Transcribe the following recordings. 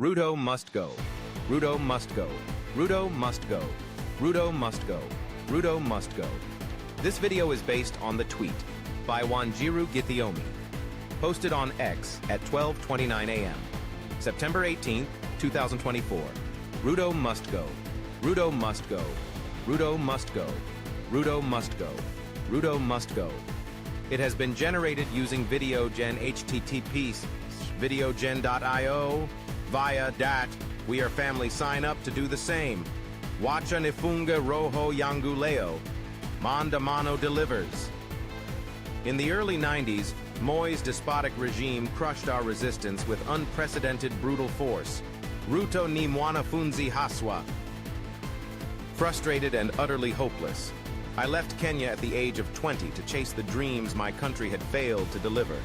Ruto must go. Ruto must go. Ruto must go. Ruto must go. Ruto must go. This video is based on the tweet by Wanjiru Githiomi, posted on X at 12:29 a.m. September 18, 2024. Ruto must go. Ruto must go. Ruto must go. Ruto must go. Ruto must go. It has been generated using VideoGen HTTP videogen.io via DAT. We are family. Sign up to do the same. Wacha nifunga roho yangu leo. Manda mano delivers. In the early 90s, Moi's despotic regime crushed our resistance with unprecedented brutal force. Ruto ni mwanafunzi haswa. Frustrated and utterly hopeless, I left Kenya at the age of 20 to chase the dreams my country had failed to deliver.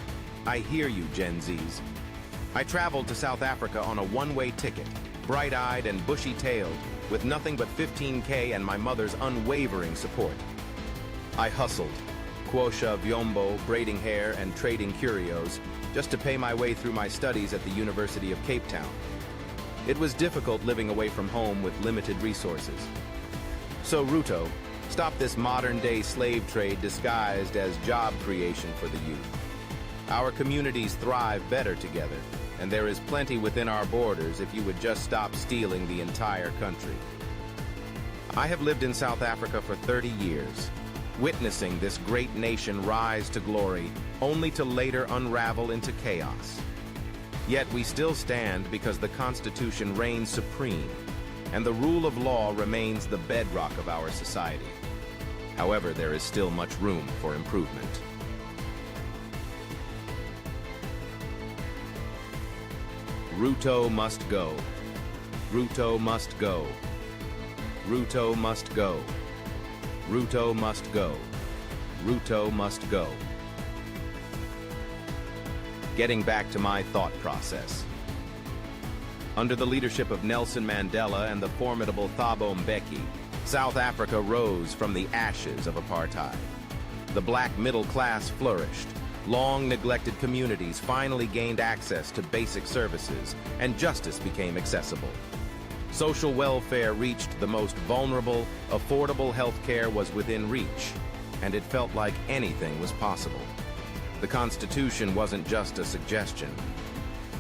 I hear you, Gen Zs. I traveled to South Africa on a one-way ticket, bright-eyed and bushy-tailed, with nothing but 15K and my mother's unwavering support. I hustled, quosha vyombo, braiding hair and trading curios, just to pay my way through my studies at the University of Cape Town. It was difficult living away from home with limited resources. So Ruto, stop this modern-day slave trade disguised as job creation for the youth. Our communities thrive better together, and there is plenty within our borders if you would just stop stealing the entire country. I have lived in South Africa for 30 years, witnessing this great nation rise to glory, only to later unravel into chaos. Yet we still stand because the Constitution reigns supreme, and the rule of law remains the bedrock of our society. However, there is still much room for improvement. Ruto must go. Ruto must go. Ruto must go. Ruto must go. Ruto must go. Getting back to my thought process. Under the leadership of Nelson Mandela and the formidable Thabo Mbeki, South Africa rose from the ashes of apartheid. The black middle class flourished. Long-neglected communities finally gained access to basic services, and justice became accessible. Social welfare reached the most vulnerable, affordable health care was within reach, and it felt like anything was possible. The Constitution wasn't just a suggestion.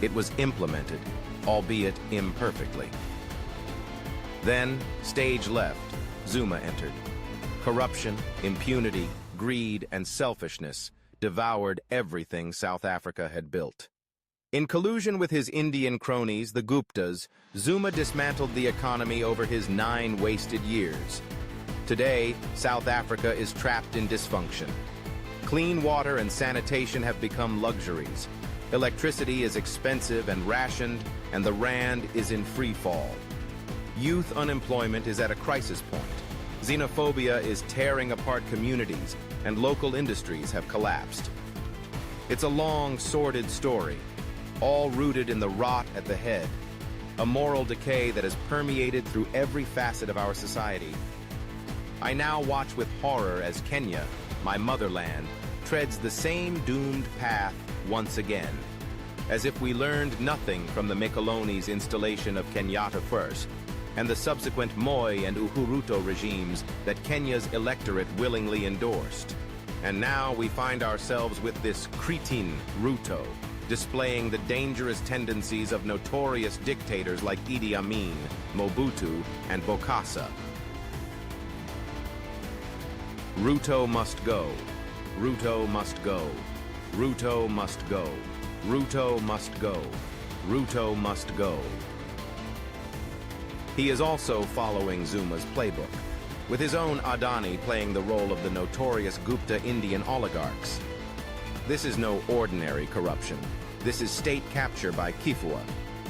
It was implemented, albeit imperfectly. Then, stage left, Zuma entered. Corruption, impunity, greed, and selfishness devoured everything South Africa had built. In collusion with his Indian cronies, the Guptas, Zuma dismantled the economy over his 9 wasted years. Today, South Africa is trapped in dysfunction. Clean water and sanitation have become luxuries. Electricity is expensive and rationed, and the rand is in free fall. Youth unemployment is at a crisis point. Xenophobia is tearing apart communities, and local industries have collapsed. It's a long, sordid story, all rooted in the rot at the head, a moral decay that has permeated through every facet of our society. I now watch with horror as Kenya, my motherland, treads the same doomed path once again, as if we learned nothing from the Mikoloni's installation of Kenyatta first, and the subsequent Moi and Uhuruto regimes that Kenya's electorate willingly endorsed. And now we find ourselves with this cretin Ruto, displaying the dangerous tendencies of notorious dictators like Idi Amin, Mobutu, and Bokassa. Ruto must go. Ruto must go. Ruto must go. Ruto must go. Ruto must go. He is also following Zuma's playbook, with his own Adani playing the role of the notorious Gupta Indian oligarchs. This is no ordinary corruption. This is state capture by Kifwa.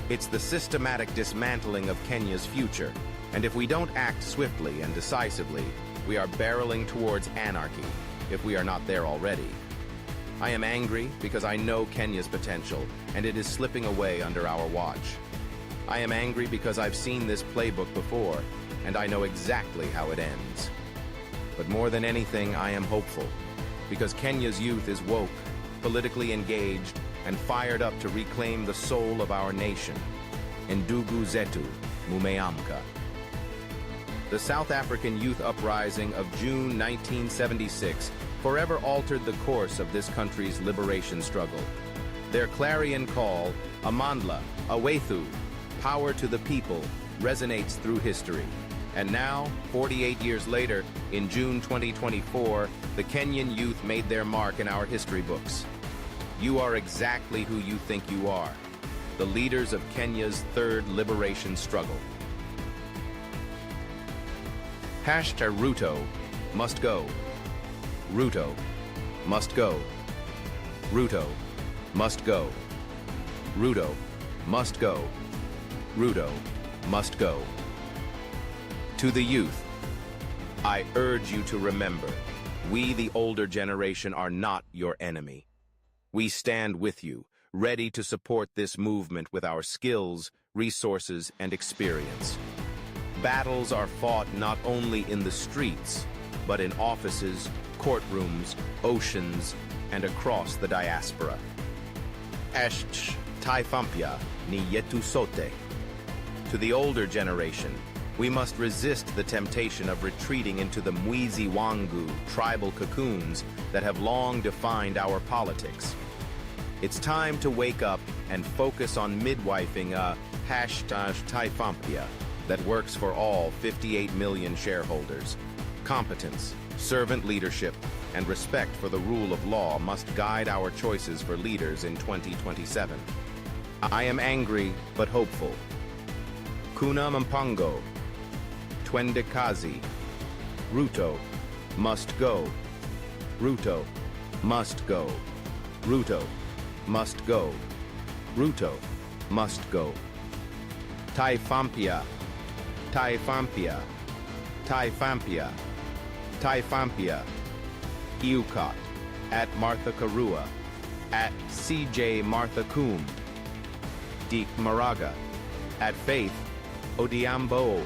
It's the systematic dismantling of Kenya's future, and if we don't act swiftly and decisively, we are barreling towards anarchy, if we are not there already. I am angry because I know Kenya's potential, and it is slipping away under our watch. I am angry because I've seen this playbook before, and I know exactly how it ends. But more than anything, I am hopeful, because Kenya's youth is woke, politically engaged, and fired up to reclaim the soul of our nation. Ndugu zetu mumeamka. The South African youth uprising of June 1976 forever altered the course of this country's liberation struggle. Their clarion call, Amandla, Awethu, power to the people, resonates through history. And now, 48 years later, in June 2024, the Kenyan youth made their mark in our history books. You are exactly who you think you are, the leaders of Kenya's third liberation struggle. Hashtag Ruto must go. Ruto must go. Ruto must go. Ruto must go. Ruto must go. To the youth, I urge you to remember, we the older generation are not your enemy. We stand with you, ready to support this movement with our skills, resources, and experience. Battles are fought not only in the streets, but in offices, courtrooms, oceans, and across the diaspora. TAIFA MPYA ni yetu sote. To the older generation, we must resist the temptation of retreating into the Mwizi Wangu tribal cocoons that have long defined our politics. It's time to wake up and focus on midwifing a #TAIFA MPYA that works for all 58 million shareholders. Competence, servant leadership, and respect for the rule of law must guide our choices for leaders in 2027. I am angry but hopeful. Kuna Mpango, Twende Kazi. Ruto must go. Ruto must go. Ruto must go. Ruto must go. TAIFA MPYA. TAIFA MPYA. TAIFA MPYA. TAIFA MPYA. Iukot, at Martha Karua, at CJ Martha Koom. Deek Maraga, at Faith Odiambo,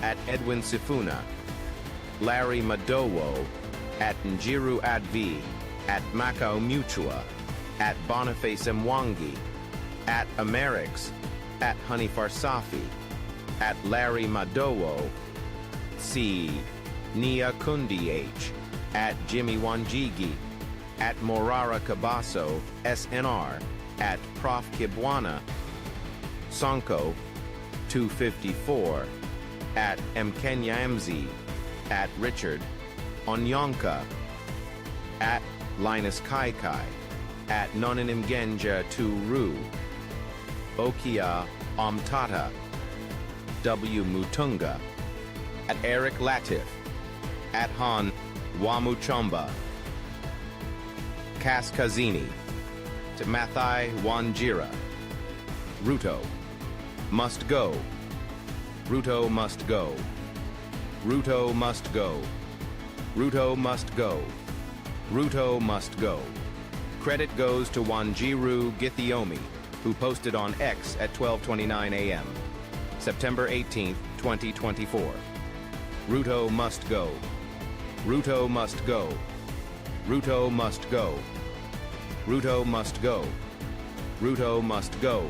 at Edwin Sifuna. Larry Madowo, at Njiru Advi, at Macau Mutua, at Boniface Mwangi, at Amerix, at Honey Farsafi, at Larry Madowo, C. Nia Kundi H, at Jimmy Wanjigi, at Morara Kabaso, SNR, at Prof. Kibwana, Sonko, 254, at Mkenya MZ, at Richard, Onyonka, at Linus Kaikai, at Nonanim Genja Turu, Okia Omtata, W. Mutunga, at Eric Latif, at Han Wamuchomba, Kaskazini, to Mathai Wanjira. Ruto must go. Ruto must go. Ruto must go. Ruto must go. Ruto must go. Credit goes to Wanjiru Githiomi, who posted on X at 12:29 a.m. September 18, 2024. Ruto must go. Ruto must go. Ruto must go. Ruto must go. Ruto must go.